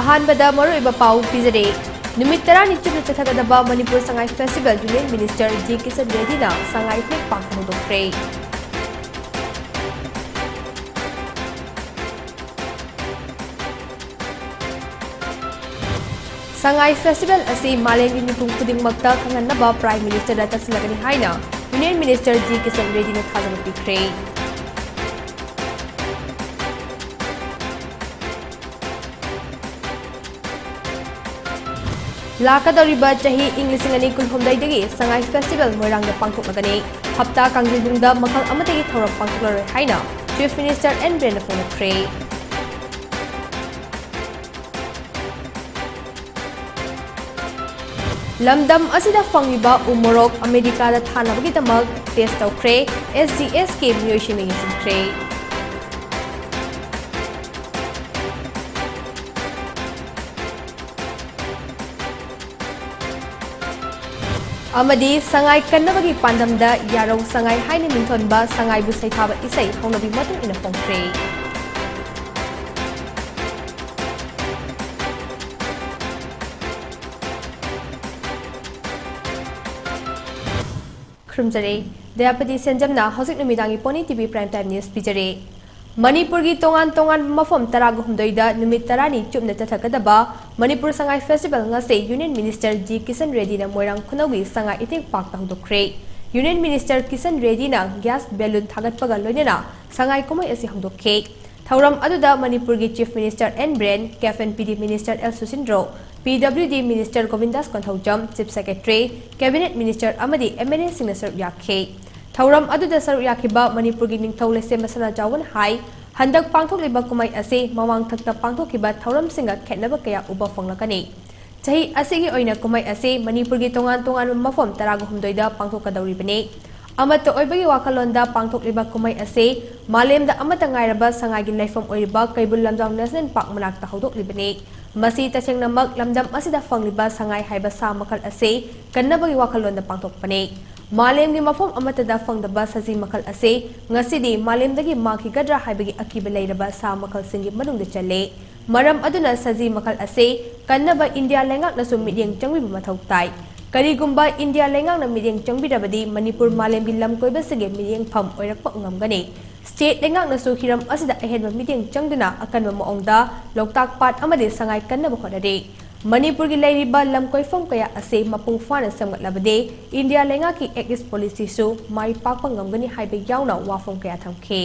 अहानबदा मरुइबा पाउ पिजरे नुमित 10 चुपना चथगदबा Manipur Sangai festival union minister G Kishan रेड्डीना संगाई टेक पाक होदोख्रे संगाई फेस्टिवल असी मालेंगी मिपुंग खुदिंगमक्ता खंगन्नबा प्राइम मिनिस्टर तक्सिलगनी हाइना यूनियन मिनिस्टर जी किशन रेड्डीना थाजन पिख्रे लाकदौरिबा चाही इंग्लिश सिंगनी कुलहुमदाइदगी संगाई फेस्टिवल मोइरांगदा पांथोकनगनी हप्ता कांग्रिबुंगदा मखल अमतगी थौरम पांथोकलरोय हाइना चीफ मिनिस्टर एन ब्रेन फोनख्रे लमदम असिदा फंगिबा उमोरोक अमेरिका दा थानबगी दमक टेस्ट तौख्रे SGS के मियोशिमिंग सिंख्रे अमदी संगाई कन्नबगी पांदमदा यारौ संगाई हाइने मिंथोनबा संगाई बु सैथाबा इसै हौनबी मतुंग इना फोंख्रे खुमजरे दयापति सेंजमना हौजिक नुमिदांगी पोनी टीवी प्राइम टाइम न्यूज पिजरे मणिपुर की तोंगान तोंगान मफम 10 नुमित 10 चुपना चथगदबा Manipur Sangai festival ngase union minister G Kishan Reddy ना मोइरांग खुनौगी संगाई इतेक पाक होदोख्रे यूनियन मिनिस्टर किशन रेड्डी ना गैस बेलून थागतपगा लोइनेना संगाई कुमै असि होदोखे थौरम अदुदा मणिपुर की चीफ मिनिस्टर एन ब्रेन कैफन PD minister L Susindro PWD minister Govindas Konthoujam chief secretary cabinet minister अमदी MNA सिंह सरुक याखे थौरम अदुदा सरुक याखिबा मणिपुर की निंगथौ लेसे मसना जावन हाई हंदक पांथोकलिबा कुमाई असे मवांग थक्ता पांथोकिबा थौरम सिंगा खेनबा कया उबा फंगलकनी चाही असेगी ओइना कुमाई असे मणिपुर की तोंगान तोंगान मफम 13 दा पांथोकदौरिबने अमत ओइबगी वाखलोंदा पांथोकलिबा कुमाई असे मालेमदा अमत ngairaba sangai लाइफम ओइबा कैबुल लमजाम नेशनल पार्क मनाक्ता हौदोकलिबने मसी तसेंगनमक लमदम असिदा फंगलिबा संगाई हाइबा सा मखल असे कन्नबगी वाखलोंदा पांथोकपने मालेम की मफम अमतदा फंगदबा सजी मखल असे ngasidi मालेमदगी माखिगद्रा हाइबगी अकीबा लेरबा सा मखल सिंगी मनुंग चले मरम अदुना सजी मखल असे कन्नबा इंडिया लेंगाक नसु मिडियंग चंगबी मथौ ताई करीगुंबा इंडिया लेंगाक न मिडियंग चंगबीरबदी मणिपुर मालेम की लम कोइबा सिगे मिडियंग फम ओइरकपा ngमगने स्टेट लेंगाक नसु हिरम असिदा अहेनबा मिडियंग चंगदुना अकनबा मओंगदा लोकताक पाट अमदे संगाई कन्नबा होदरे मणिपुर की लेरिबा लम कोइफम कया असे मपुंग फाना समगलबदे इंडिया लेंगा की एक्ट पॉलिसी सु माई पाकपा ngमगनी हाइबे यावना वाफम कया थमखे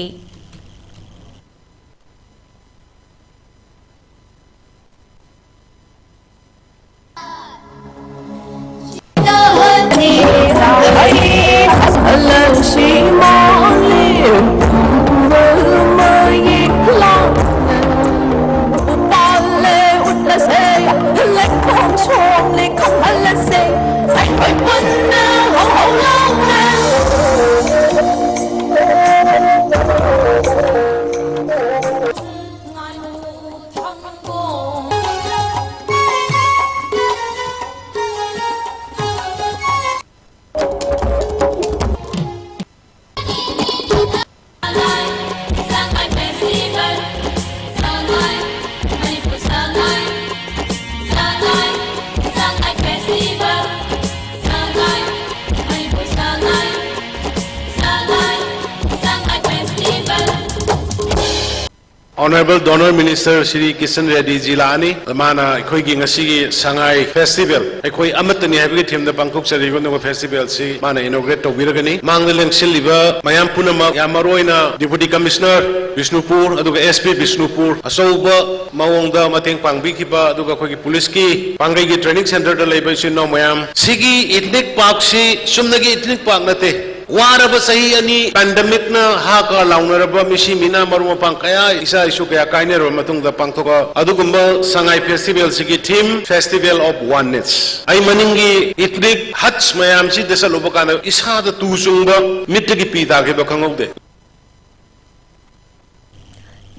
Honorable Donor Minister Shri Kishan Reddy ji laani mana khoi gi ngasi gi sangai festival khoi amatani habi thim da bangkok sari go no festival si mana inaugurate to biragani mangla lengsil liba mayam punama yamaroina deputy commissioner Bishnupur aduga SP Bishnupur asoba mawongda mateng pangbi khiba aduga khoi gi police ki pangai gi training center da leiba sin no mayam sigi ethnic park si sumnagi ethnic park nate वारब सही अनि pandemic न हाका लाउनरब मिसी मिना मरु पंकया इसा इशु कया काइनेर मतुंग द पंगथोका अदुगुंब संगाई फेस्टिवल सिगी थीम फेस्टिवल ऑफ वननेस आई मनिंगी इथनिक हट्स मयाम सि देसल उबकान इसा द तुजुंग मिटगी पीता के बखंगौदे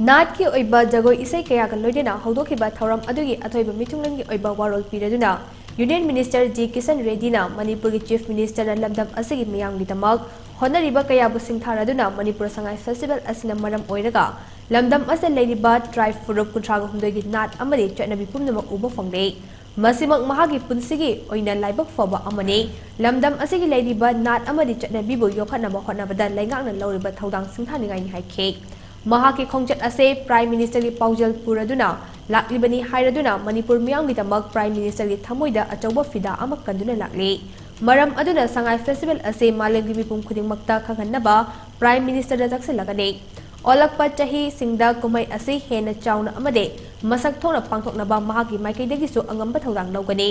नाट की ओइबा जगोई इसै कया का लोइदेना हौदोखिबा थौरम अदुगी अथोइबा मिथुंगलंगी ओइबा वारोल पिरेदुना Union Minister G. Kisan Reddy na Manipur ki Chief Minister na lamdam asigi miyam gidamak honoriba kaya bu singtharaduna Manipur Sangai Festival asina maram oiraga lamdam asa leiriba tribe furup kuntraga humdoi gi nat amadi chatnabi pumnamak uba phangde Masimak mahagi punsigi oina laibak foba amani lamdam asigi leiriba nat amadi chatnabi bu yokhanaba honabada laingakna lawriba thaudang singthaningai ni haike Mahaki khongjat ase Prime Minister ki paujal puraduna laklibani hairaduna Manipur miyam gidamak Prime Minister ki thamoida achauba fida amak kanduna lakli Maram aduna Sangai Festival ase malem gi mipum khudingmakta khanghanaba Prime Minister da jakselagani Olakpa chahi singda kumai ase hena chauna amade masak thona pangthoknaba mahaki maikaidagi su angamba thaudang lawgani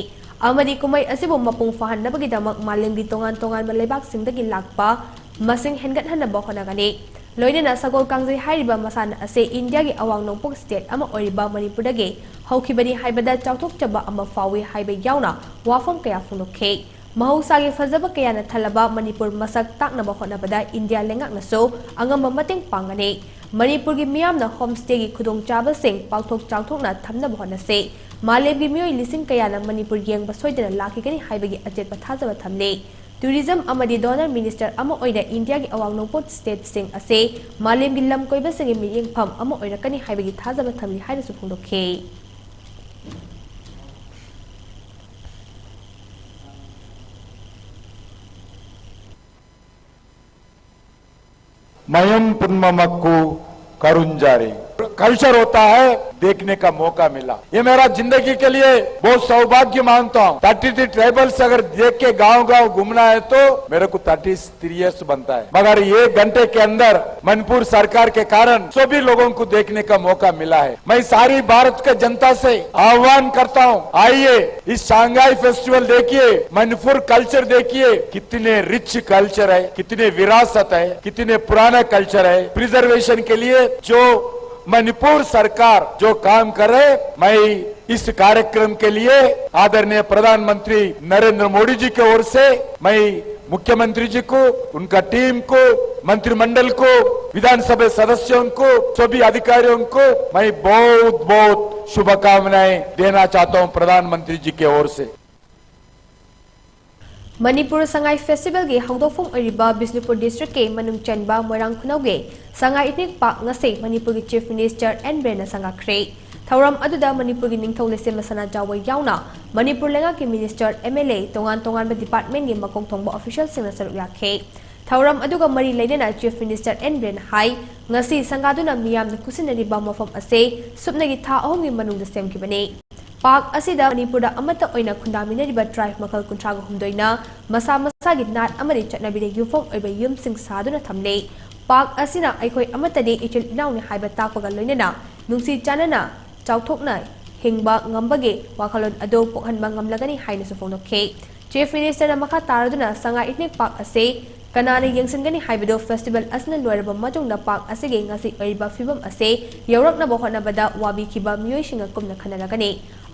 amadi kumai asibu mapung fahanabagi damak malem gi tongan leibak singdagi lakpa masing hengat hanaba honagani Loinena sagol kangjai hairiba masana ase India gi awang nongpok state ama oriba Manipur dagi haukibani haibada chauthok chaba ama fawi haiba yauna wafam kaya funokhe mahausa gi fazaba kaya na thalaba Manipur masak taknaba honabada India lengak na so angamba mateng pangani Manipur gi miyam na homestay gi khudong chaba sing pauthok chauthok na thamnaba honase malem gi mioi lising kaya na Manipur yeng basoidana lakigani haibagi ajet pathajaba thamne Tourism amadi donor minister ama oida India gi awang nongpot state sing ase malem gi lam koiba sing mi yeng pham ama oida kani haibagi thajaba thamli haina su phungdokhe मयम पुन्ममक्कु करुंजारी culture होता है देखने का मौका मिला ये मेरा जिंदगी के लिए बहुत सौभाग्य मानता हूँ 33 ट्राइबल्स अगर देख के गांव घूमना है तो मेरे को 33 इयर्स बनता है मगर ये घंटे के अंदर मणिपुर सरकार के कारण सभी लोगों को देखने का मौका मिला है मैं सारी भारत के जनता से आह्वान करता हूँ आइए इस शंघाई फेस्टिवल देखिए मणिपुर कल्चर देखिए कितने रिच कल्चर है कितने विरासत है कितने पुराना कल्चर है प्रिजर्वेशन के लिए जो मणिपुर सरकार जो काम कर रहे मैं इस कार्यक्रम के लिए आदरणीय प्रधानमंत्री नरेंद्र मोदी जी की ओर से मैं मुख्यमंत्री जी को उनका टीम को मंत्रिमंडल को विधानसभा सदस्यों को सभी अधिकारियों को मैं बहुत बहुत शुभकामनाएं देना चाहता हूं प्रधानमंत्री जी की ओर से Manipur Sangai Festival gi hawdofum oriba Bisnupur district ke manung chanba Moirang Khunau ge Sangai Ethnic Park ngase Manipur gi Chief Minister N Brena Sanga Kre Thauram aduda Manipur gi ningthau lese masana jawa yauna Manipur lenga ki Minister MLA tongan ba department gi makong thongba official sing na saruk yakhe Thauram aduga mari leidena Chief Minister N Brena hai ngasi sangaduna miyam na kusinari ba mafam ase supna gi tha ahom gi manung da sem ki bane Park asida Manipurda amata oina khundaminariba tribe makal kuntraga humdoina masa gi nat amari chatnabide yufom oiba yum sing saduna thamle Park asina aikoi amata de ichil inauni haiba takpaga loinana nungsi chanana chauthokna hingba ngambage wakhalon ado pokhanba ngamlagani haina sufongnokhe Chief Minister na makha taraduna Sangai Ethnic Park ase kanani yengsangani haibado festival asna loiraba majongna Park asige ngasi oiba fibam ase yaurakna bohona bada wabi kiba miyoi singa kumna khanalagani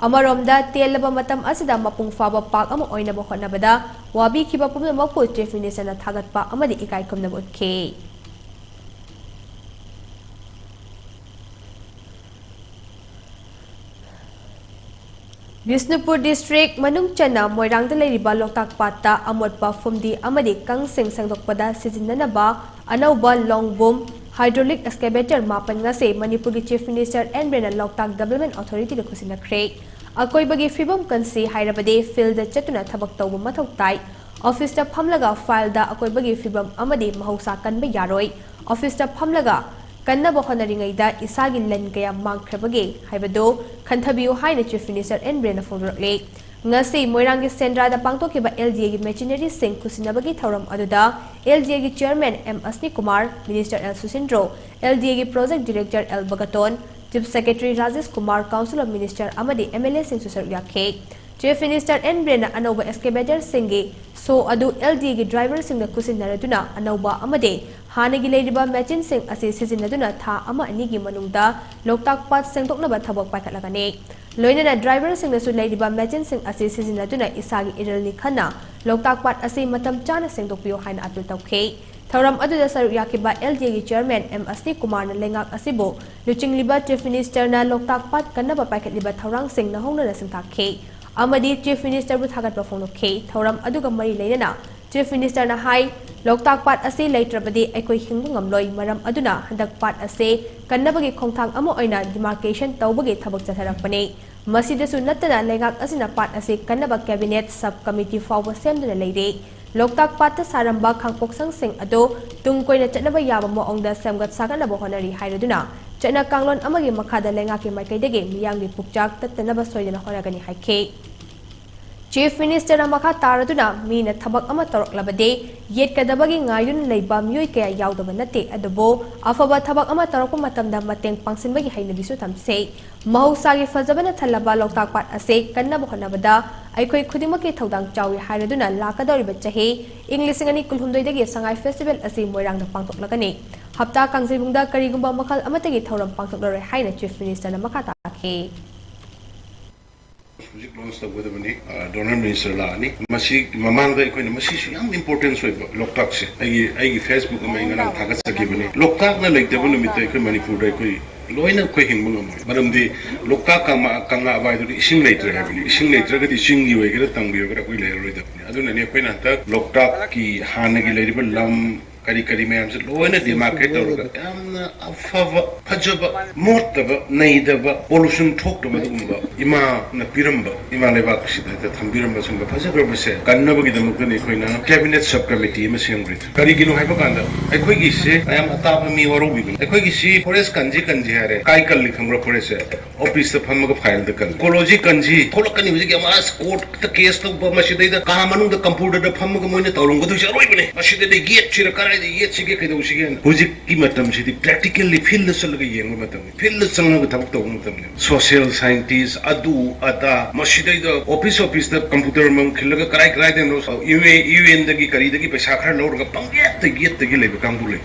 Amaromda telaba matam asida mapung faba Park ama oina bohona bada wabi kiba pumna mapu Chief Minister na thagatpa amadi ikai kumna botke Bisnupur District Manung Chana Moirang da leiriba Loktak Patta amotpa fumdi amadi kangsing sangdokpada sizinanaba anauba long boom hydraulic excavator mapan ngase Manipur gi Chief Minister N Brena Loktak Development Authority da kusinakre akoibagi fibam kansi hairabade field da chatuna thabak tawba mathau tai office ta phamlaga file da akoibagi fibam amadi mahausa kanba yaroi office ta phamlaga kanna bohonari da isagi len kaya mangkhrebage haibado khanthabiu haina Chief Minister N Brena phongrakle ngasi Moirang gi Sendra da pangtokhiba LGA gi machinery sing kusinabagi thauram aduda LGA gi Chairman M Asni Kumar Minister L Susindro LGA gi Project Director L Bagaton Chief Secretary Rajesh Kumar Council of Minister amadi MLA sing susar yakhe Chief Minister N Brena anauba excavator singi so adu LGA gi driver sing na kusinnaraduna anauba amade hanagi leiriba machine sing ase sizinaduna tha ama ani gi manungda Loktak Pat sengtoknaba thabak paikhatlagani loinana driver sing na su leiriba machine sing ase sizinaduna isagi iralni khana Loktak Pat ase matam chana sengtokpiyo haina apil tawkhe Thauram aduda saruk yakiba LGA gi Chairman M Asni Kumar na lengak asibo luching liba Chief Minister na Loktak Pat kanaba paikhatliba thaurang sing na hongna na singthakhe amadi Chief Minister bu thagat ba phonokhe thoram aduga mari leina Chief Minister na hai Loktak Pat ase leitrabadi aikoi hingbu ngamloi maram aduna handak pat ase kannabagi khongthang amo oina demarcation tawbagi thabak chatharakpani masidasu nattana lengak asina pat ase kannaba cabinet sub committee fawba semduna leire Loktak Pat ta saramba khangpok sangsing ado tungkoina chatnaba yaba moongda semgat sakanaba honari hairaduna chana kanglon amagi makhada lengaki maikaidagi miyangni pukjak tattanaba soidana honagani haike Chief Minister Amaka Taraduna Mina Tabak Amatorok Labade, yet Kadabagi Ngayun Leba Muika Yaudabanate at the bow, Afaba Tabak Amatorok Matamda Mateng Pangsinbagi Hainabisu Tam say, Mahusagi Fazabana Talaba Loktak Ase, Kanabohanabada, Aikoi Kudimaki Todang Chawi Haraduna, Lakadori Bachahe, English and Kulhundagi Sangai Festival Ase Moirang the Pangtok Lagane, Hapta Kangzibunda Karigumba Makal Amatagi Toram Pangtok Lore Haina Chief Minister Namakata Ke. Music launch the weather money, donor minister Lani, Masi, Mamanga, Masi, young importance with Loktak. I Facebook among Tagasaki. Loktak like the one with the Manipuri, Loina Quaking Mungam, but the Loktak Kanga by the Ishing later heavily, Ishing later, the Ishing you get a tongue, you get a later. I don't know any Loktak, Hanagi, Lady Lam. Kari kari में हमसे लोगों ने दिमाग के तौर पर हमने अफ़वा फजब मोतब नईदब pollution ठोक तो मैं दूँगा इमा न पिरम्ब इमा लेवा किसी तरह थम पिरम्ब सुनगा फजब कर बसे करना बगी दमुक ने कोई ना कैबिनेट सब कमेटी में सिंगरित करी किलो है पकांदा एक कोई किसी आयाम अताप में और भी एक कोई किसी फॉरेस्ट कंजी है रे काई कल लिखंगा फॉरेस्ट ऑफिस से फम का फाइल दे कल कोलोजी कंजी थोड़ा कनी मुझे क्या मास कोर्ट तक केस तो मशीद इधर कहाँ मनु द कंप्यूटर द फम का मुझे तौलूंगा तो चलो ही बने मशीद इधर गेट चिरकार ये चीज़ के दो चीज़ें हुजिक की मतलब चीज़ practically फील्ड से लगे ये मतलब फील्ड संग में तब तो मतलब social scientist अदू अदा मशीद इधर ऑफिस द कंप्यूटर में खिलगा कराई दें नो यूएन दगी करी दगी पैसा खर लोड का पंगे तगी ले काम दूले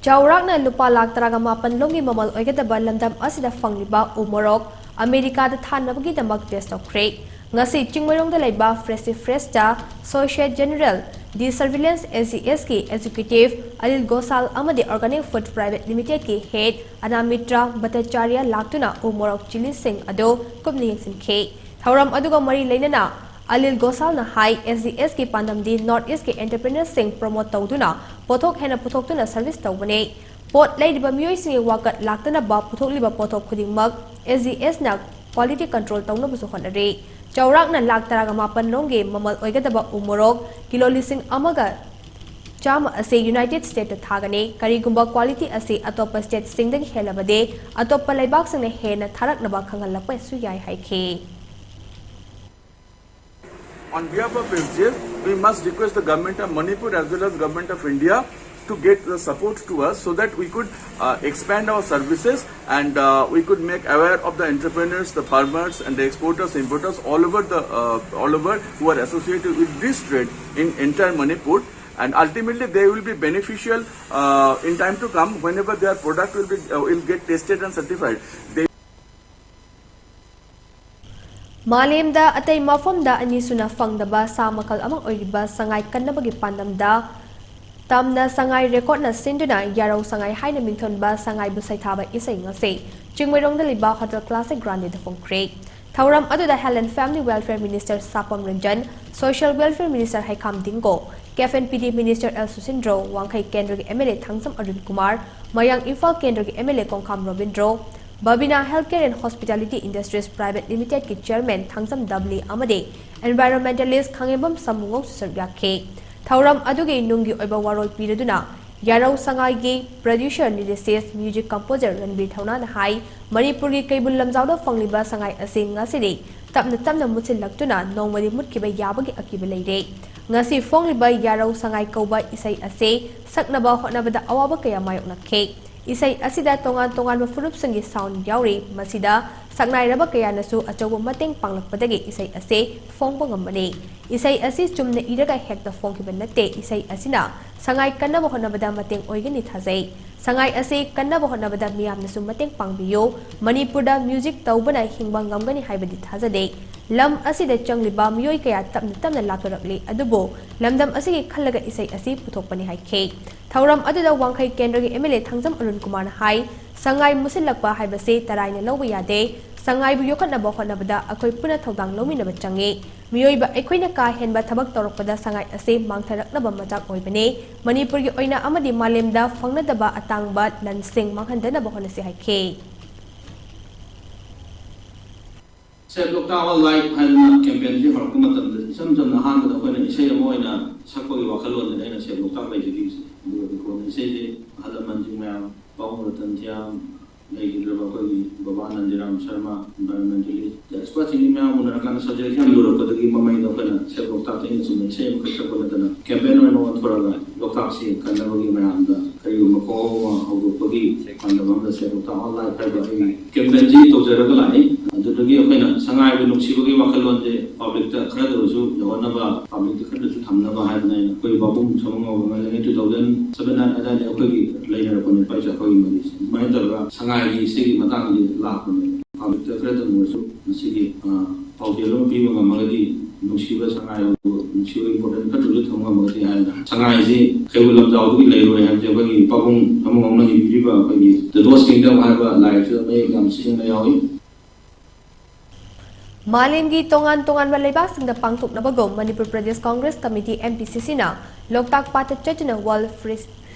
Chaurak na lupa lak taraga mapan longi mamal oigadaba lamdam asida fangliba umorok America da thanabagi damak test of crate ngasi chingmerong da laiba Fresta Associate General The Surveillance SES ki Executive Alil Gosal amadi Organic Food Private Limited ki Head Anamitra Bhattacharya laktuna umorok Chili Singh ado kupni yengsin ke thauram aduga mari leinana Alil Gosal na hai SES ki pandam di North East ki entrepreneur sing promote tawduna pothok hena pothok tuna service tawbane pot leidiba miyoi sing wakat laktana ba pothok liba pothok khudingmak SES na quality control tawna busu honare Chaurak na lag taraga mapan nongge mamal oigadaba umorok kilo lising amaga chama ase United States thagane karigumba quality ase atopa state singdagi helabade atopa laibak sing ne hena tharak naba khangal lakpa su yai haike On behalf of SGF, we must request the government of Manipur as well as government of India to get the support to us so that we could expand our services and we could make aware of the entrepreneurs, the farmers and the exporters, importers all over who are associated with this trade in entire Manipur, and ultimately they will be beneficial in time to come whenever their product will get tested and certified. Malim da atay mafom da anisuna fangdaba sa makal amang oiriba sangay kannabagi pandamda tamna sangay record na sinduna yaraw sangay hay na mington ba sangay busay thaba isay ngase chingmerong da liba hotel classic grande da fong creek thauram adu da Health and Family Welfare Minister Sapam Ranjan Social Welfare Minister Haikam Dingo KFN PD Minister El Susindro Wangkai Kendra ki MLA Thangsam Arun Kumar Mayang Infal Kendra ki MLA Kongkam Robindro Babina Healthcare and Hospitality Industries Private Limited ki Chairman Thangsam Dabli Amade Environmentalist Khangibam Samungok Susaryake Thauram adugi nungi oiba warol piraduna Yarau Sangay gi producer lyricist music composer Ranbir Thauna na hai Manipur gi kaibul lamjawda fangliba sangay ase ngasidi tamna mutsil laktuna nongmadi mutkiba yabagi akiba leire ngasi fongliba yarau sangay kauba isay ase saknaba hotnabada awaba kaya mayok nakke Isay asida tongan mafurup sangi sound yauri masida saknay raba kaya nasu achaw mateng panglakpadagi isay ase fong pangambane isay asi chumna iraga hekta fong kibanate isay asina sangay kanna bohonabada mateng oigani thazai sangay ase kanna bohonabada miyam nasu mateng pangbiyo Manipurda music tawbana hingbang ngamgani haibadi thazade lam asida changliba miyoi kaya tamna lakarapli adubo lamdam asigi khallaga isay asi puthokpani haike Thauram aduda Wangkai Kendra ki MLA Thangsam Arun Kumar hai sangai musilakpa haibase taraina lawba yade sangai bu yokat na bokon na bada akoi puna thodang lomi na bachangi miyoi ba ekoi na ka hen ba thabak torok pada sangai ase mangtharak na ba majak oi bane Manipur gi oina amadi malem da phangna da ba atang ba lansing manghan da na bokon se haike se lokta live han campaign ji har kuma tam sam sam na han da ko na ise mo ina sakko gi wakhalon na ina se lokta ba ji dis ko na ise ji halaman ji ma paung ratan thiam lagi drama ko gi baba nandiram sharma environmentalist expert ini ma mun kan suggestion lo ko gi mamai da ko na se lokta ta ina sum ise mo ka ko na campaign no thora ga lokta si kan na gi ma am da kayu ma ko ho ko gi kan da mam da se lokta live ka ga gi campaign ji to jara ga lai ꯑꯗꯨꯗꯒꯤ ꯑꯩꯈꯣꯏꯅ ꯁꯉꯥꯏꯕꯨ ꯅꯨꯡꯁꯤꯕꯒꯤ ꯋꯥꯈꯜꯂꯣꯟꯁꯦ ꯄꯕ꯭ꯂꯤꯛꯇ ꯈꯔꯗꯁꯨ ꯌꯧꯍꯟꯅꯕ ꯄꯕ꯭ꯂꯤꯛꯇ ꯈꯔꯗꯁꯨ ꯊꯝꯅꯕ ꯍꯥꯏꯗꯅ ꯑꯩꯅ ꯑꯩꯈꯣꯏ ꯕꯥꯕꯨꯡ ꯁꯃꯉꯧꯕ ꯉꯜꯂꯤꯉꯩ 2007 ꯑꯗꯥꯏꯗ ꯑꯩꯈꯣꯏꯒꯤ ꯂꯩꯅꯔꯛꯄꯅꯦ ꯄꯩꯁꯥ ꯑꯩꯈꯣꯏꯒꯤ ꯃꯔꯤꯁꯦ ꯑꯗꯨꯃꯥꯏꯅ ꯇꯧꯔꯒ ꯁꯉꯥꯏꯒꯤ ꯁꯤꯒꯤ ꯃꯇꯥꯡꯗꯤ ꯂꯥꯛꯄꯅꯦ ꯄꯕ꯭ꯂꯤꯛꯇ ꯈꯔꯗꯪ ꯑꯣꯏꯔꯁꯨ ꯃꯁꯤꯒꯤ ꯄꯥꯎꯖꯦꯜ ꯑꯃ ꯄꯤꯕ ꯉꯝꯃꯒꯗꯤ ꯅꯨꯡꯁꯤꯕ ꯁꯉꯥꯏꯕꯨ ꯅꯨꯡꯁꯤꯕ ꯏꯝꯄꯣꯔꯇꯦꯟ ꯈꯔꯗꯁꯨ ꯊꯝꯕ ꯉꯝꯃꯒꯗꯤ ꯍꯥꯏꯅ ꯁꯉꯥꯏꯁꯤ ꯀꯩꯕꯨꯜ ꯂꯝꯖꯥꯎꯗꯒꯤ ꯂꯩꯔꯣꯏ ꯍꯥꯏꯕꯁꯦ ꯑꯩꯈꯣꯏꯒꯤ ꯄꯥꯕꯨꯡ ꯑꯃꯉꯧꯅ ꯏꯕꯤꯔꯤꯕ ꯑꯩꯈꯣꯏꯒꯤ ꯗ ꯂꯣꯁ ꯀꯤꯡꯗꯝ ꯍꯥꯏꯕ ꯂꯥꯏꯔꯤꯛꯁꯤꯗ ꯃꯌꯦꯛ ꯌꯥꯝ ꯁꯤꯖꯤꯟꯅ ꯌꯥꯎꯏ Malimgi tongan balibak singda pangtuk na bagom Manipur Pradesh Congress Committee MPCC na Loktak Pata Chachuna World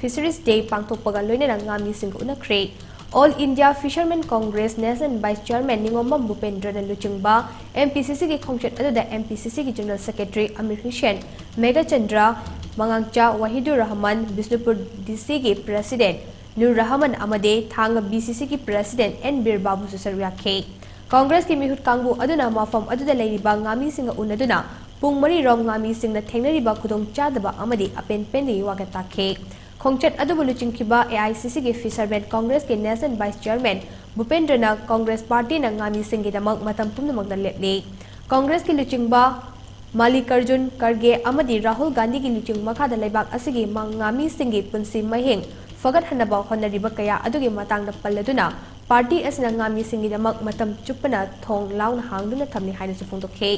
Fisheries Day pangtuk pagaloy na ngami singko na create All India Fishermen Congress Nation Vice Chairman Ningomam Bupendra na Luchingba MPCC ki khongchet adu da MPCC ki General Secretary Amir Hussain Mega Chandra Mangangcha Wahidur Rahman Bisnupur DC ki President Nur Rahman Amade Thang BCC ki President N Bir Babu Susarya K Congress ki mihut kangbu aduna mafam aduda leiriba ngami singa unaduna pung mari rom ngami singna thengnariba khudong chadaba amadi apen penni wagata ke khongchat adu buluchingkiba AICC ki Fishermen Congress ki Nation Vice Chairman Bupendra na Congress Party na ngami singi damak matam pumnamak na lepli Congress ki luchingba Malikarjun Karge amadi Rahul Gandhi ki luching makada leibak asigi ngami singi punsi mahing fagat hanaba honariba kaya adugi matang na palladuna Party asna ngami singi damak matam chupana thong laun hangduna thamni haina sufung ke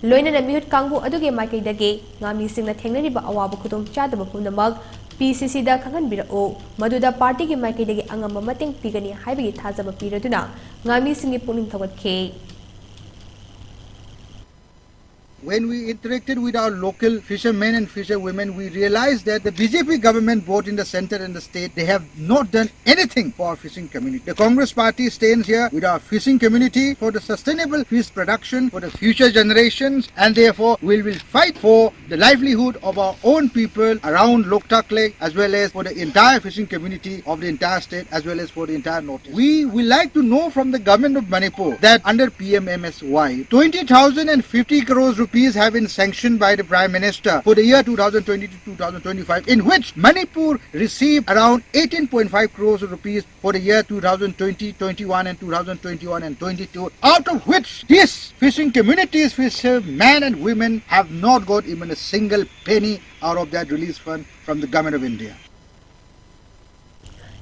loina na mihut kangbu aduge maikai dage ngami singna thengnari ba awabu khudong chadaba punamak PCC da khangan birao maduda party ki maikai dage angam mateng pigani haibagi thajaba piraduna ngami singi puning thagat ke When we interacted with our local fishermen and fisherwomen, we realized that the BJP government, both in the center and the state, they have not done anything for our fishing community. The Congress party stands here with our fishing community for the sustainable fish production for the future generations, and therefore we will fight for the livelihood of our own people around Loktak Lake, as well as for the entire fishing community of the entire state, as well as for the entire northeast. We would like to know from the government of Manipur that under PMMSY, 20,050 crores rupees have been sanctioned by the Prime Minister for the year 2020 to 2025, in which Manipur received around 18.5 crores rupees for the year 2020, 21 and 2021 and 22, out of which these fishing communities, fishermen and women have not got even a single penny out of that release fund from the government of India.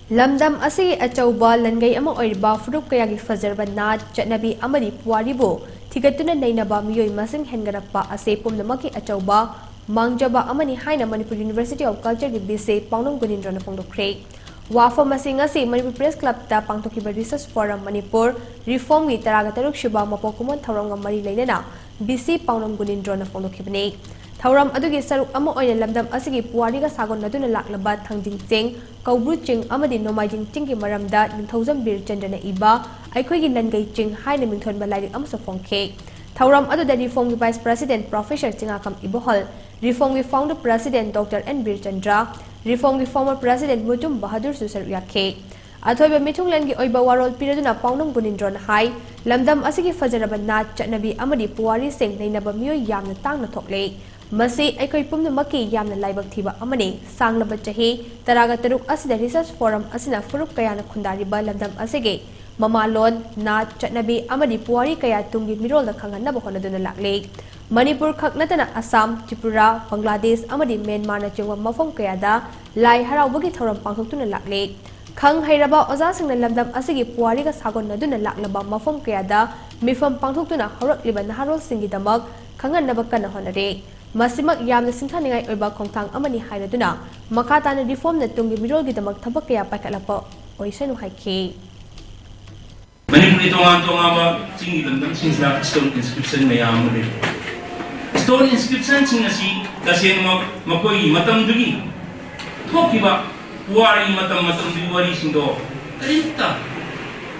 Lamdam asi achauba langai ama oiriba furup kayagi fazarba na chatnabi amadi puaribo Tigatuna nainaba miyoi masing hengarakpa ase pumnamaki achauba mangjaba amani haina Manipur University of Culture gi bise paunong gunindra na pongdokre wafa masing ase Manipur Press Club ta pangtokiba Research Forum Manipur reform gi taraga shiba mapokumon thawranga mari leinana bise paunong gunindra na pongdokibne Thauram adugi saruk ama oina lamdam asigi puari ga sagon naduna laklaba thangjing cheng kaubru ching amadi nomaijing ching ki maramda 2000 bir chandana iba aikhoi gi nangai ching haina mingthon balai amsa phongkhe Thauram aduda reform gi Vice President Professor Chingakam Ibohol reform gi founder President Dr. N Bir Chandra reform gi former President Mutum Bahadur Susar yakhe Athoiba mithunglan gi oiba warol piraduna paunong gunindron hai lamdam asigi fajaraba na chatnabi amadi puari sing nainaba miyoi yamna tangna thokle Masi aikoi pumnamaki yamna laibak thiba amane sanglaba chahi taraga taruk asida Research Forum asina furup kayana khundariba lamdam asige mamalon na chatnabi amadi puari kaya tungi mirol da khanganna bahonaduna lakle Manipur khaknatana Assam Tripura Bangladesh amadi Myanmar na chingwa mafam kaya da lai haraubagi thoram pangthuktuna lakle khang hairaba oza singna lamdam asigi puari ga sagon naduna laklaba mafam kaya da mifam pangthuktuna horakliba naharol singi damak khanganna bakana honare Masimak yamna singthaningai oiba khongthang amani hainaduna makatana reform na tungi mirol gi damak thabak kaya paikalapa oisanu haike Manipur Manipuri tonga singi lamdam singsa stone inscription mayam re. Stone inscription singasi kasien makoi matam dugi. Thokiba wari matam dugi wari sindo. Karinta.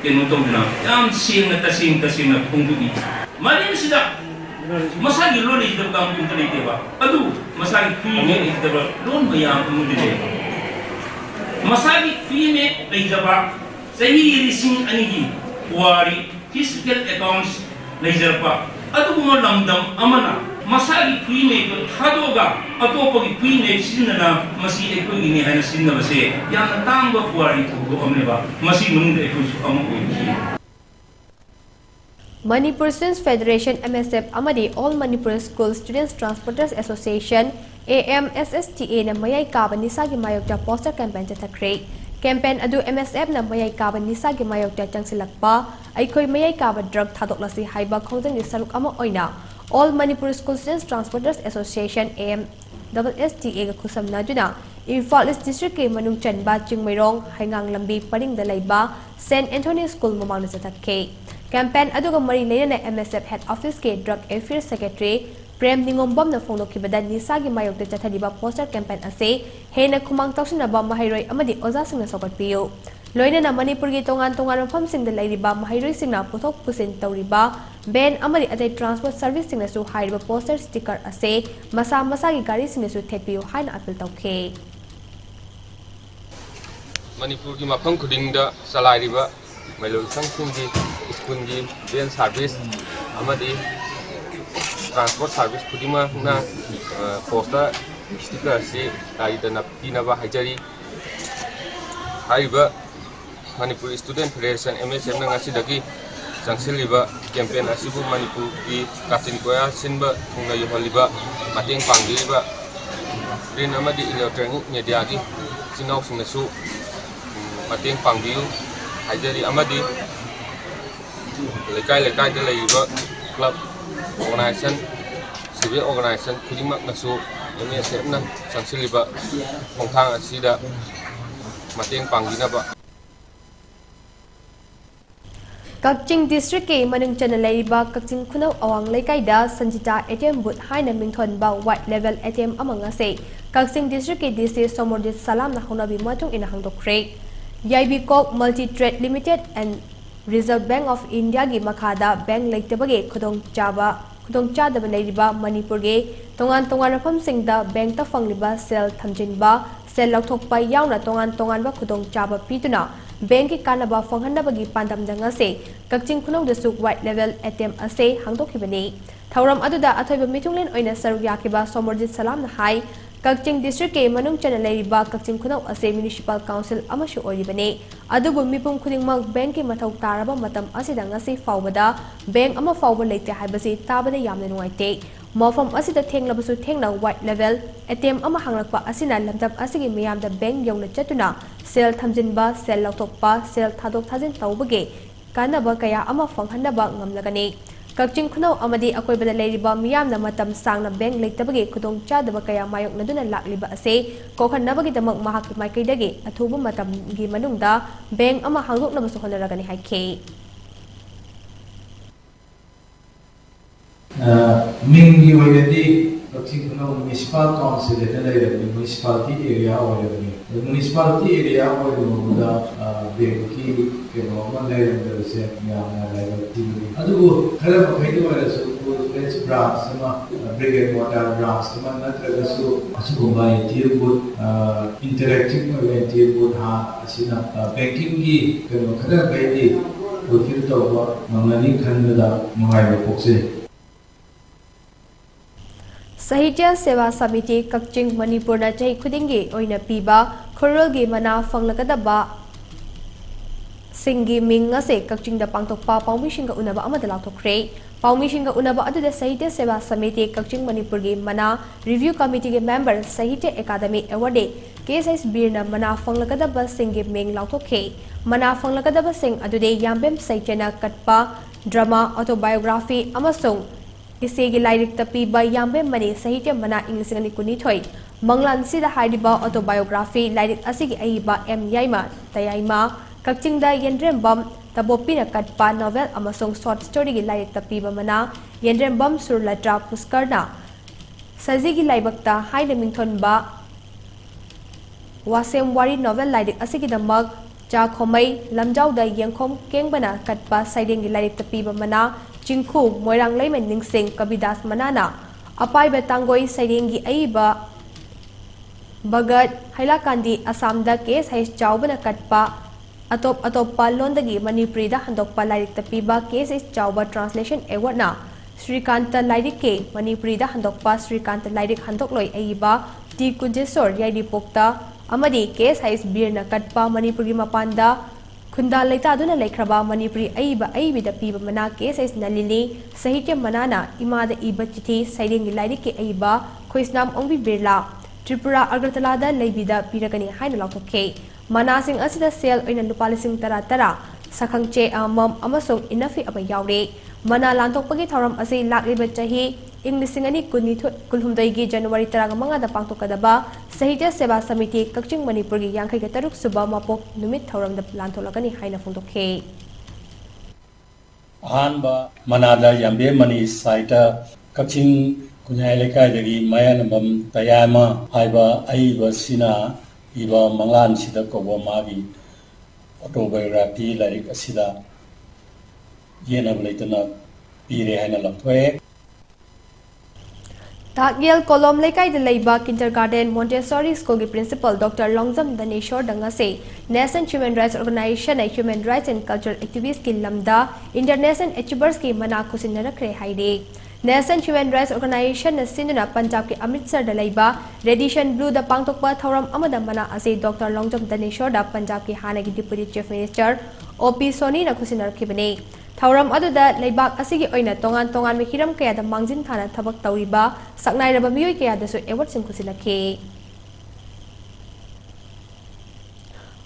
Keno tongna yam sing na tasing na pungdugi. Marin sida masagi loan is the bank ba. Adu masagi fee is the loan mayam umudide. Masagi fee me leijaba sahi rising anigi wari fiscal accounts leijaba. Adu mo lamdam amana masagi fee me hadoga atopogi fee me sinna masi ekogi ni hana sinna base yang tamba wari to amneba masi munde ekus amu Manipur Students Federation MSF amadi All Manipur School Students Transporters Association AMSSTA na mayay kaban nisa gi mayokta poster campaign chathakre. Campaign adu MSF na mayay kaban nisa gi mayokta changsilakpa aikoi mayay kaban drug thadoklasi haiba khongjang ni saruk ama oina All Manipur School Students Transporters Association AMSSTA ga khusamna juna Imphal East District ke manung chanba chingmairong haingang lambi paring da laiba St Anthony School mamang na chathakre. Campaign aduga mari leina MSF Head Office ke Drug Affairs Secretary Prem Ningombam na phone kibada nisa gi mayokte chathadiba poster campaign ase hena khumang tawsinaba mahairoi amadi oza singna sokatpiyo loina na Manipur gi tongan mafam sing da lairiba mahairoi singna puthok pusin tawriba ben amadi atai transport service singna su hairiba poster sticker ase masa gi gari singna su thekpiyo haina appeal tawkhe Manipur gi mafam khuding da salairiba Melo Sangkungi Iskungi Ben Service Amadi Transport Service Kudima na poster sticker si dari dana pinaba hajari haiba Manipur Student Federation MSF na ngasi dagi sangsiliba campaign asibu Manipur di katin koya sinba kunga yohaliba mating panggiliba rin amadi electronic media gi sinau sinasu mating panggiu Hajari amadi lekai da laiba club organization civil organization kudimak nasu MSF na sangsiliba khongthang asida mateng panggina ba Kakching District ke manung chana laiba Kakching khunau awang lekai da Sanjita ATM booth haina mingthon ba white level ATM amanga se Kakching District ke DC Somordit Salam na honabi matung ina hangdokre YB Corp Multi Trade Limited and Reserve Bank of India gi makhada bank leitabage khudong chadaba leiriba Manipur ge tongan rafam singda bank ta fangliba sel thamjinba sel lauthokpa yauna tongan ba khudong chaba pituna bank ki kanaba fanghanaba gi pandam danga se Kakching khunong da suk white level ATM ase hangdokhibani thauram aduda athoiba mitunglen oina saruk yakiba Somorjit Salam na hai Kakching District ke manung chana laiba Kakching khunau ase Municipal Council amashu oribane adubu mipum khudingmak bank ki mathau taraba matam asida ngasi fawbada bank ama fawba leite haibasi tabada yamna nuaite mafam asida thenglabasu thengna white level ATM ama hanglakpa asina lamdap asigi miyamda bank yongna chatuna sel thamjinba sel lauthokpa sel thadok thajin tawbage kanaba kaya ama fanghanaba ngamlagani Kakching khunau amadi akoibada leiriba miyamna matam sangna bank leitabage khudong chadaba kaya mayok naduna lakliba ase kokhanabagi damak mahak maikaidagi athuba matam gi manungda bank ama hangdoknabasu honaragani haike Mingi oinadi Kakching khunau municipal council na leirabani municipality area oirabani municipality area oirabada bank ki keno ma leirabase yamna leirabati adubu khara makhaidu oirasu full-fledged branch sama brigade water branch sama natragasu asugumba ATM booth interactive ATM booth ha asina banking gi keno khara baidi fulfill tawba mamani khanbada nuhaiba pokse Sahitya Seva Samiti Kakching Manipur na chahi khudingi oina piba khurul gi mana fanglakadaba singi minga se Kakching da pangtokpa paumishinga unaba amada lauthokre paumishinga unaba aduda Sahitya Seva Samiti Kakching Manipur gi mana review committee ge member Sahitya Academy Award KSS Birna mana fanglakadaba singi ming lauthokhe mana fanglakadaba sing adude yambem saichena katpa drama autobiography amasung Isegi Lyric Tapi by Yambe Mani Sahitya Mana English and Kunitoy Manglan Sida Haidiba autobiography Lyric Asigi Aiba M Yaima Tayaima Kakchingda Yendrembam Tabopina Katpa novel amasong short story gi laik tapiba mana Yendrembam Surlatra Puskarna Sajigi Laibakta Haida Mingthonba Wasem Wari novel laik asigidamag Cha Khomai Lamjauda Yangkhom Kengbana Katpa Saiding gi laik tapiba mana Jingkhu Moirang Layman Ningsing Kabidas Manana Apai Betangoi Saiding gi Aiba Bagat Hailakandi Asamda case hay Chaubana Katpa Atop Londagi Manipuri da handokpa lairik tapiba case is Chauba translation award na Srikanta lairik ke Manipuri da handokpa Srikanta lairik handokloi aiba T Kujesor Yadi Pokta Amadi case hay Birna Katpa Manipuri Mapanda Kunda Laita Duna Lekraba Manipuri aiba aibi da piba mana case is Nalili Sahitya Manana Imada Iba Chithi Saiding lairik ke aiba Khoisnam Ongbi Birla Tripura Agartalada Laibida Pirakani Haina Lokoke Manasing Asida Sel in Lupalising Tara Sakangche Amam Amasong Inafi Abayaure Mana Lantok Pagi Thoram Asi Lakriba Chahi Inglisingani Kulhumdaigi January Taragamanga the Pangtokadaba Sahitya Seba Samiti Kakching Manipuri Yankai Taruk Suba Mapok Numit Thoram the Lantolagani Haina Fundoke Hanba Manada Yambe Mani Saita Kakching Kunyaleka Dagi Mayanabam Tayama Haiba Aiba Sina Iba Mangan Sida Kobo Magi autobiography Larik Asida Yenab Latana Pire Hana Lapwe Tagyel Kolom Lekai the Leiba Kindergarten Montessori School Principal Dr. Longjam Daneshwar Dangase National Human Rights Organization and Human Rights and Cultural Activists Ki Lamda International Achievers Ki Mana Kusinara Kre Haide National Human Rights Organization na Sinduna Punjab ki Amritsar da Leiba Radiation Blue da Pangtokpa Thoram Amada Mana Ase Dr. Longjam Daneshwar da Punjab ki Hana ki Deputy Chief Minister OP Soni na kusinar kibane Thoram aduda Leibak asigi oina tongan mi hiram kaya da mangjin thana thabak tawriba saknai raba miyoi kaya da su award sim kusilake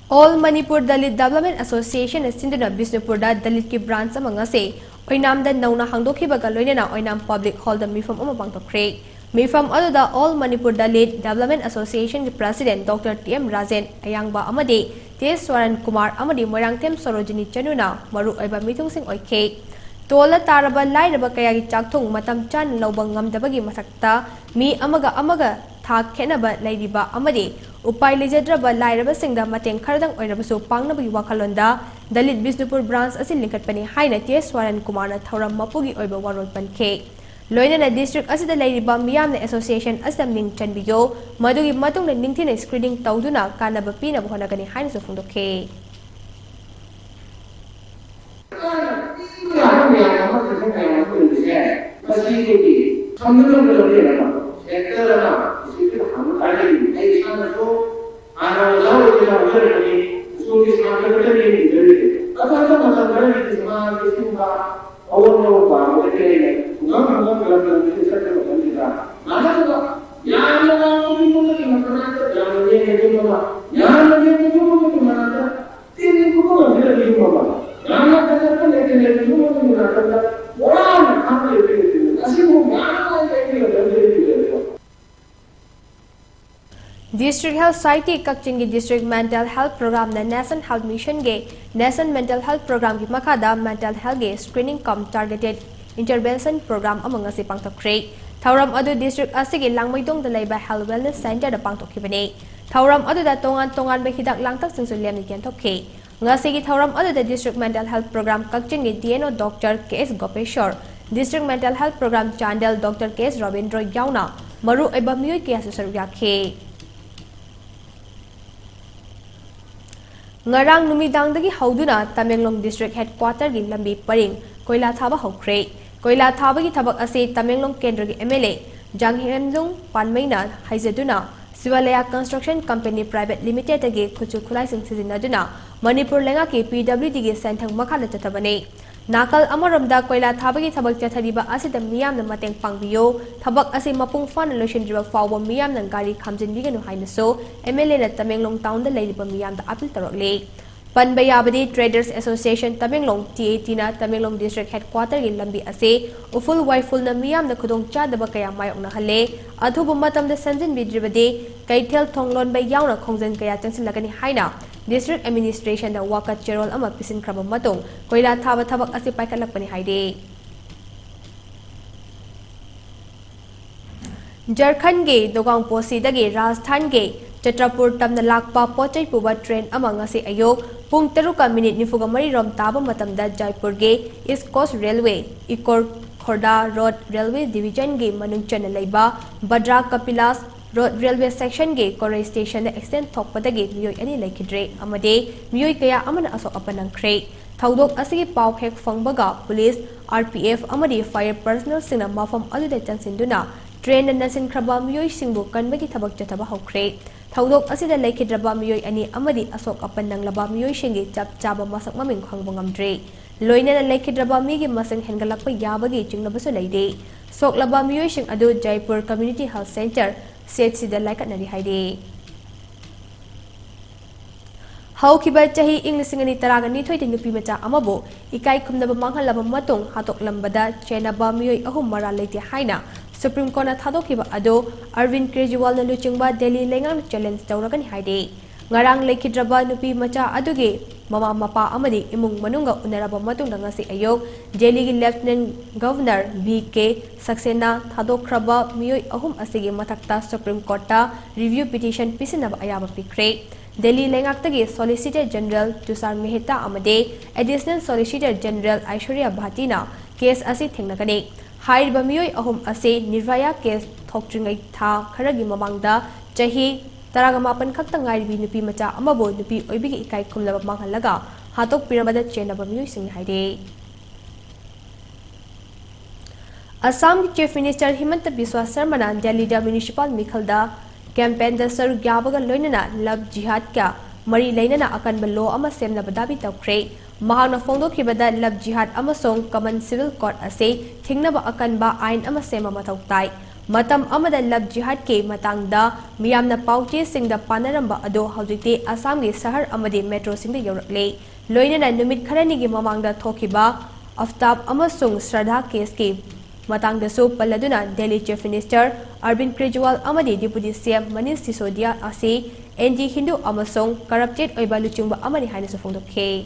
All Manipur Dalit Development Association na Sinduna Bisnupur da Dalit ki branch amanga se Oinam da nauna hangdokhi baga loinena oinam public hall da mifam amabang to create. Mifam aduda All Manipur Dalit Development Association President Dr. T.M. Rajen Ayangba Amade T. Swaran Kumar Amadi Moirang Tem Sorojini Chanuna Maru Oiba Mitung Sing Oike. Tola Taraba Lairaba Kayagi Chaktung Matam Chan Laubangam Dabagi Masakta Mi Amaga Thak Kenaba Laidiba Amade Upai Lijadraba Lairaba Singda Mateng Kardang Oirabasu Pangnabi Wakalonda Dalit Bisnupur branch asin lingkat pani Haina T. Swaran Kumar na Thoram Mapugi Oiba Warol Panke. Loina na district asida Lairiba Miyam na association asdam ning Chanbiyo Madugi Matung na ningtin na screening Tauduna Kanaba Pina Buhonagani Haina Sufundoke. District Health Society Kakchingi District Mental Health Program na National Health Mission ge National Mental Health Program ki makada Mental Health ge Screening cum Targeted Intervention Program among si pangtokre. Thauram adu District asigi langmaidong da Laiba Health Wellness Center da pangtokhibane. Thauram adu da tongan ba hidak langtak singsul lem ni thokhe. Ngasigi thauram adu da District Mental Health Program Kakchingi DNO Dr. K.S. Gopeshwar, District Mental Health Program Chandel Dr. K.S. Robindro Yauna, Maru Eba Miyoi Kaya Susar Yakhe. Ngarang numidangdagi hauduna Tamenglong District Headquarter gi lambi paring koila thaba hokre koila thaba gi thabak ase Tamenglong Kendra gi MLA Janghiremlung Panmaina haizaduna Siwalaya Construction Company Private Limited gi khuchu khulai sing sizinaduna Manipur lenga ki PWD gi senthang makhala chatabane Nakal amaramda koila thabagi thabak chathariba asida miyam na mateng pangbiyo thabak ase mapung fan lotion fawa miyam na gari khamjin biganu haina so MLA na Tamenglong town da leiriba miyam da apil tarokle Panbayabadi Traders Association Tamenglong TAT na Tamenglong District Headquarter gi lambi ase uful waiful na miyam na khudong chadaba kaya mayok na hale adhubu matam da sanjin bidribade kaithel thonglon bay yauna khongjan kaya changsilagani haina district administration da waka cherol ama pisin kraba matung koila thaba thabak asi paikhalakpani haide Jharkhand ge dogang posi dagi Rajasthan ge Chatrapur tamna lakpa pochai puba train ama ngasi ayok pung 3:40 rom taba matamda Jaipur ge East Coast Railway Ikor Khorda Road Railway Division ge manung chana leiba Badra Kapilas Road Railway Section ge Korai Station da extend thokpadagi miyoi ani laikidre amade miyoi kaya amana asok apanang kre thaudok asigi pau hek fangbaga police RPF amadi fire personnel singna mafam alude chansinduna train na nasin kraba miyoi singbu kanbagi thabak chataba hokre thaudok asida laikhidraba miyoi ani amadi asok apanang laba miyoi shingi chap chaba masak maming khangbangamdre loina na laikhidraba migi masang hengalakpa yabagi chingnabasu leide sok laba miyoi shing adu Jaipur Community Health Center CHC da laikatnari haide Haukiba chahi Englishingani taragani thoiti nupi macha amabo ikai khumnaba manghalaba matung hatok lambada chenaba miyoi ahum mara leite haina Supreme Court na thadokiba ado Arvind Kejriwal na luchingba Delhi lengang challenge tawragani haide ngarang lekhidraba nupi macha aduge mama mapa amadi imung manunga unaraba matungda ngasi ayok Delhi gi Lieutenant Governor BK Saxena thadokraba miyoi ahum asigi mathakta Supreme Court ta review petition pisinaba ayaba pikre Delhi lengaktagi Solicitor General Tushar Mehta amade Additional Solicitor General Aishwarya Bhatina case asi thengnagani Hairiba miyoi ahum ase Nirvaya case thokjingai tha kharagi mamangda chahi taragamapan khakta ngairibi nupi macha amabo nupi oibigi ikai khumlaba manghalaga hatok piramada chenaba miyoi sing haide Assam Chief Minister Himanta Biswa Sarma na Delhi da Municipal Mikhalda campaign da saru gyabaga loinana love jihad ka mari leinana akanba law ama semna badabi tawkre Mahana Fongdokibada Love Jihad Amasong Common Civil Court ase Thingnaba Akanba Ain Ama Sema Matautai Matam Amada Love Jihad ke Matangda Miyamna Pauche Singda Panaramba Ado Haujite Assam ge Sahar Amadi Metro Singda Yorakle Loinana Numit Kharani ge Mamangda Thokiba Aftab Amasong Shraddha case ke Matangda so Paladuna Delhi Chief Minister Arvind Kejriwal Amadi Deputy CM Manish Sisodia ase NG Hindu Amasong Corrupted Oiba Luchungba Amani Haina Sofongdokhe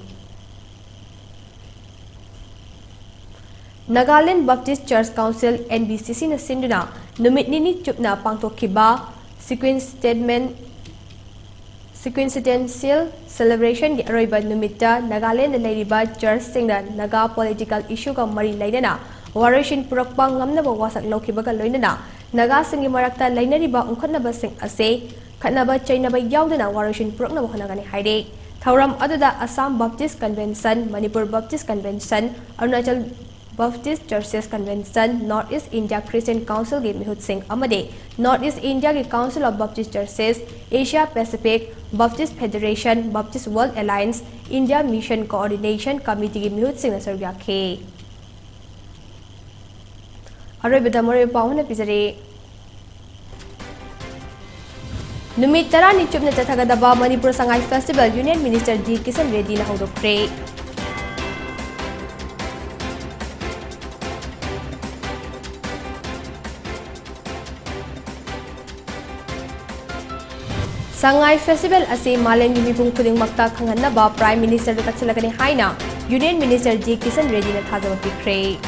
Nagaland Baptist Church Council NBCC na sinduna numit nini chupna pangtokhiba sequential celebration gi aroiba numita Nagaland na leiriba church singna naga political issue ka mari lainana warashin purakpa ngamnaba wasak lokhiba ka loinana naga singi marakta lainariba ungkhatnaba sing ase khatnaba chainaba yaudana warashin puraknaba honagani haide thauram aduda Assam Baptist Convention Manipur Baptist Convention Arunachal Baptist Churches Convention North East India Christian Council ge Mihut Singh amade North East India ge Council of Baptist Churches Asia Pacific Baptist Federation Baptist World Alliance India Mission Coordination Committee ge Mihut Singh na sargya khe aroi bedamore pauna pizare numit tara ni chupna chathagadaba Manipur Sangai Festival Union Minister G Kisan Reddy na hodokre Sangai Festival ase Malengi mipung khuding makta khanghanaba Prime Minister da kachalagani haina Union Minister G Kisan Reddy na thajaba pikre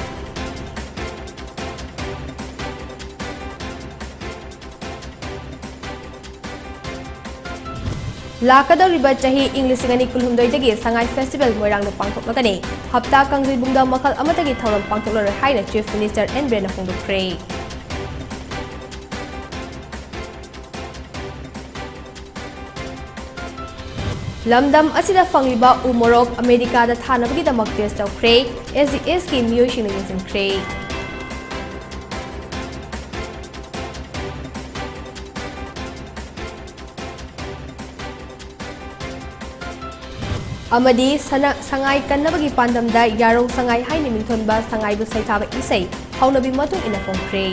Lakadoriba chahi English ngani kulhumdoi dagi Sangai Festival moirang na pangthoklagani hapta kangjui bungda makhal amatagi thauram pangthoklare haina Chief Minister N Brena Fongdokre Lamdam asida fangliba umorok America da thanabagi damak test tawkre SDS ki miyoi shing na yinsinkre amadi sangai kannabagi pandamda yarong sangai haini mingthonba sangai bu saithaba isai haunabi matung ina fongkre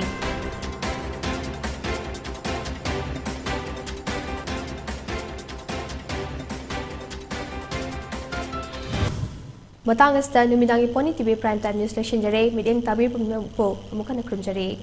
Matang asta numidangi PONYTV Prime Time News Lesson jare mideng tabir pempo amukan akrum jare